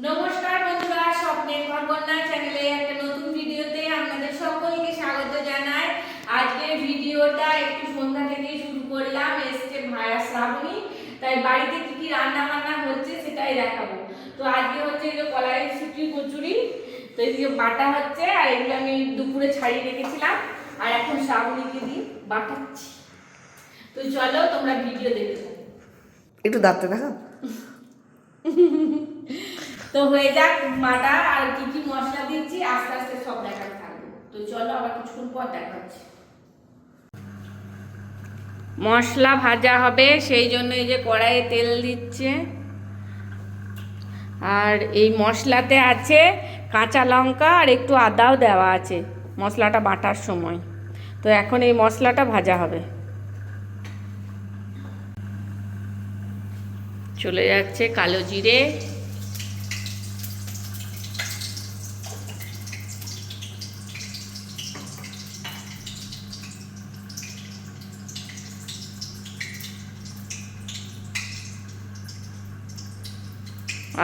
নমস্কার বন্ধুরা, স্বপ্নের ঘরকন্যা চ্যানেলে একটা নতুন ভিডিওতে আপনাদের সকলকে স্বাগত জানাই। আজকের ভিডিওটা একটু সন্ধ্যা থেকে শুরু করলাম। এসছে ভায়া শ্রাবণী, তাই বাড়িতে কি কি রান্না বান্না হচ্ছে সেটাই দেখাবো। তো আজকে হচ্ছে এই যে কলাই শুটকি কচুরি, তো এদিকে বাটা হচ্ছে, আর এগুলো আমি দুপুরে ছাড়িয়ে রেখেছিলাম, আর এখন শ্রাবণীকে দিয়ে বাটাচ্ছি। তো চলো তোমরা ভিডিও দেখতে থাকো। একটু দাঁতটা দেখো। তো হয়ে যাক মাটা, আর কি কি মশলা দিচ্ছি আস্তে আস্তে সব দেখাতে থাকবো। তো চলো আবার কিছুক্ষণ পর দেখাচ্ছি। মশলা ভাজা হবে সেই জন্য এই যে কড়াইয়ে তেল দিচ্ছে, আর এই মশলাতে আছে কাঁচা লঙ্কা আর একটু আদাও দেওয়া আছে মশলাটা বাটার সময়। তো এখন এই মশলাটা ভাজা হবে। চলে যাচ্ছে কালো জিরে,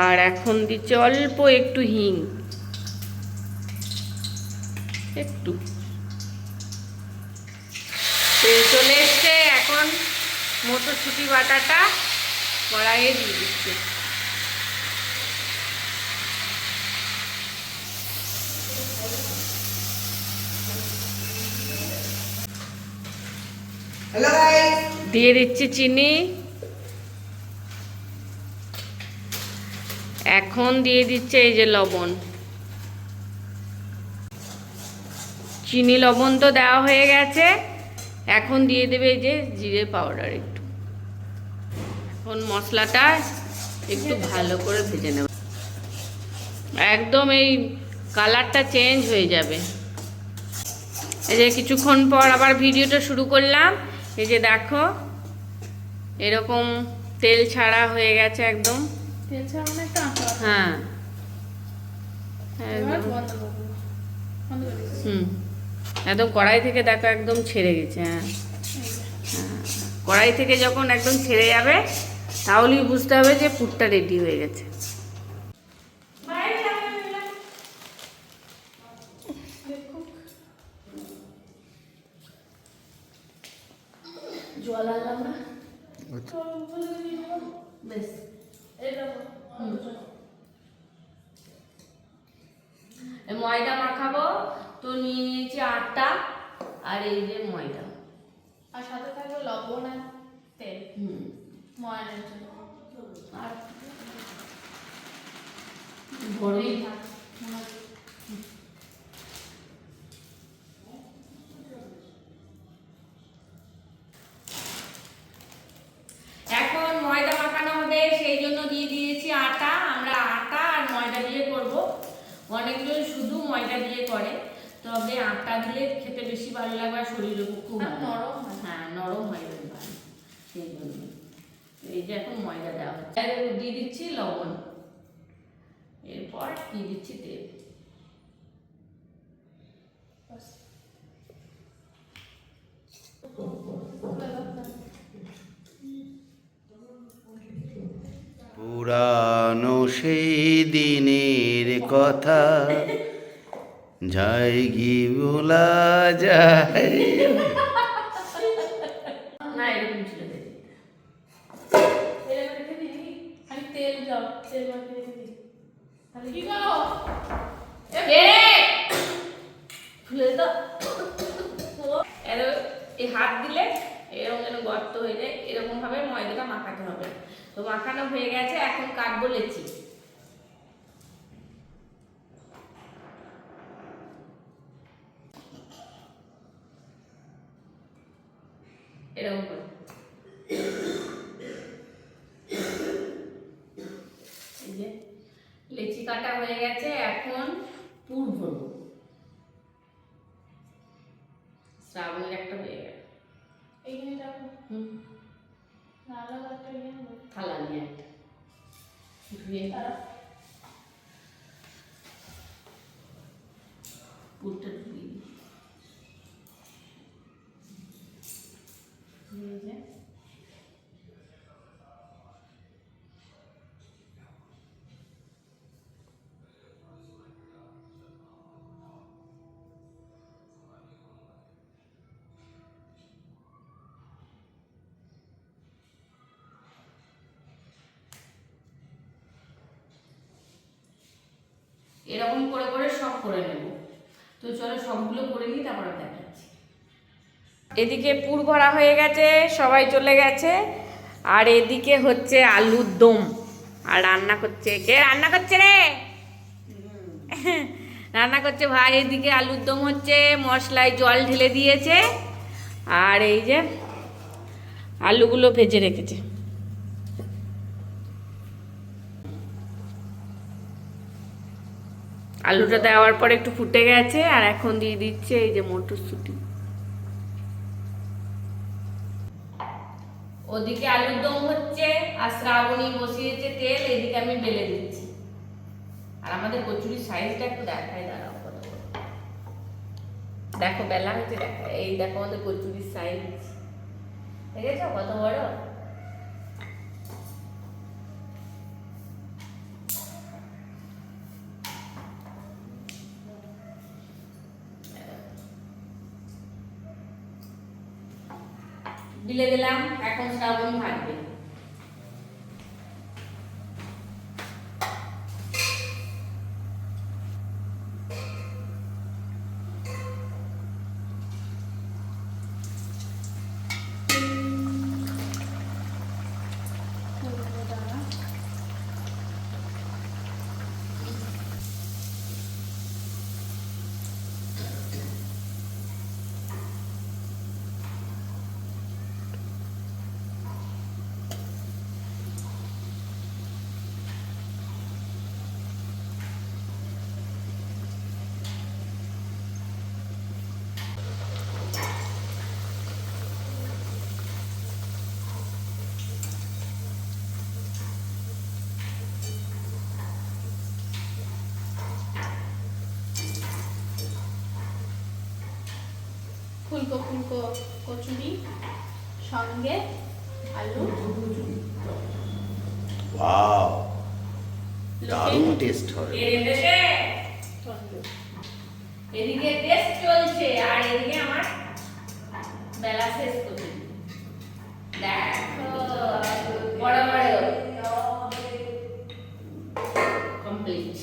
আর এখন দিচ্ছে অল্প একটু হিং, একটু তেল চলে এসছে। এখন মটরশুঁটি বাটাটা কড়াইয়ে দিয়ে দিচ্ছে। হ্যালো গাইস, দিয়ে দিচ্ছি চিনি, এখন দিয়ে দিচ্ছে এই যে লবণ। চিনি লবণ তো দেওয়া হয়ে গেছে, এখন দিয়ে দেবে এই যে জিরে পাউডার একটু। এখন মশলাটা একটু ভালো করে ভেজে নেব, একদম এই কালারটা চেঞ্জ হয়ে যাবে। এই যে কিছুক্ষণ পর আবার ভিডিওটা শুরু করলাম, এই যে দেখো এরকম তেল ছাড়া হয়ে গেছে একদম। তেল ছাড়া মানে একটা আঁচড়া। হ্যাঁ এবার একদম। বন্ধ করবো। বন্ধ করে দিচ্ছি। একদম কড়াই থেকে দেখো একদম ছেড়ে গেছে। হ্যাঁ এই যে। কড়াই থেকে যখন একদম ছেড়ে যাবে তাহলেই বুঝতে হবে যে পুরটা রেডি হয়ে গেছে। জল আনলাম না, বেশ ময়দা মাখাবো, তো নিয়ে নিয়েছি আটা আর এই যে ময়দা। আর সাথে থাকবে লবণ আর তেল ময়ানের জন্য। আর ভরে থাক। এখন ময়দা মাখানো হবে, সেই জন্য দিয়ে দিয়েছি আটা। আমরা আটা আর ময়দা দিয়ে করব। অনেকজন শুধু ময়দা দিয়ে করে, তবে আটা দিলে খেতে বেশি ভালো লাগবে আর শরীরের পক্ষেও আর ভালো। নরম হয়। হ্যাঁ নরম হয় বেশ ভালো, সেই জন্য এই যে এখন ময়দা দেওয়া হচ্ছে। আর দিয়ে দিচ্ছি লবণ, এরপর দিয়ে দিচ্ছি তেল। বাস। পুরানো সেই দিনের কথা যায় কি বলা যায়। না এরকম ছিল দেখি। তেল রেখে দিই। আমি তেল যাও তেল মাখিয়ে রেখে দিই। তাহলে কি করো? খুলে তো এই হাত দিলে এরকম যেন গর্ত হয়ে যায়, এরকম ভাবে ময়দাটা মাখাতে হবে। তো মাখানো হয়ে গেছে, এখন কাটবো লেচি। এরকম করে এই যে লেচি কাটা হয়ে গেছে, এখন পুর ভরবো। শ্রাবণের একটা হয়ে গেল। এইখানে রাখো। নালা একটা নিয়ে নেবো। থালা নিয়ে একটা ধুয়ে পুরটা ধুয়ে দিই। এই যে এরকম করে করে সব করে নেব। তো চলো সবগুলো করে নিই, তারপরে দেখাচ্ছি। এদিকে পুর ভরা হয়ে গেছে, সবাই চলে গেছে। আর এদিকে হচ্ছে আলুর দম। আর রান্না করছে কে? রান্না করছে রে রান্না করছে ভাই। এদিকে আলুর দম হচ্ছে, মশলায় জল ঢেলে দিয়েছে। আর এই যে আলুগুলো ভেজে রেখেছে। আলুটা দেওয়ার পর একটু ফুটে গেছে, আর এখন দিয়ে দিচ্ছে এই যে মটরশুঁটি। ওদিকে আলুর দম হচ্ছে, আর শ্রাবণী বসিয়েছে তেল, এদিকে আমি বেলে দিচ্ছি। আর আমাদের কচুরির সাইজটা একটু দেখাই, দাঁড়াও কত বড়। দেখো বেলা হচ্ছে, দেখো এই দেখো আমাদের কচুরির সাইজ, দেখেছো কত বড়। দিলে দিলাম, এখন শ্রাবণ ভাজবে। ফুলকো ফুলকো কচুরি সঙ্গে আলু। ওয়াও, দারুণ টেস্ট হবে। এদিকে টেস্ট চলছে, আর এদিকে আমার বেলা শেষ করছি। দেখো বড় বড় কমপ্লিট।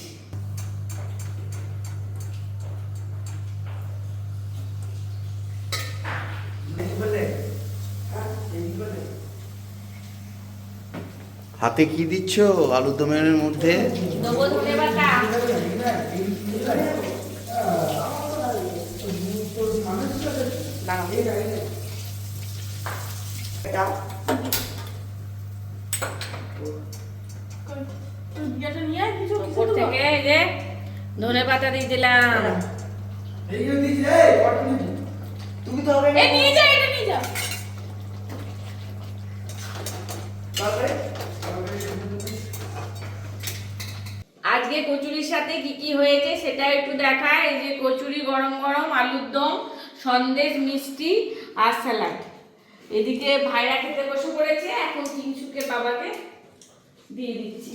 হাতে কি দিচ্ছ আলুর দমের মধ্যে? দেবো ধনে পাতা। যেটা নিয়ে কিছু উপর থেকে এই যে ধনে পাতা দিয়ে দিলাম। এই নিয়ে যা, এটা নিয়ে যা। আজকে কচুরির সাথে কি কি হয়েছে সেটা একটু দেখায়। এই যে কচুরি গরম গরম, আলুর দম, সন্দেশ, মিষ্টি আর স্যালাড। এদিকে ভাইরা খেতে বসে পড়েছে, এখন কিংসুকে বাবাকে দিয়ে দিচ্ছি।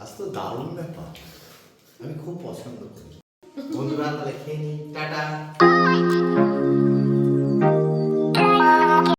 আজ তো দারুণ ব্যাপার, আমি খুব পছন্দ করি। বন্ধুরা তাহলে খেয়ে নিই, টাটা।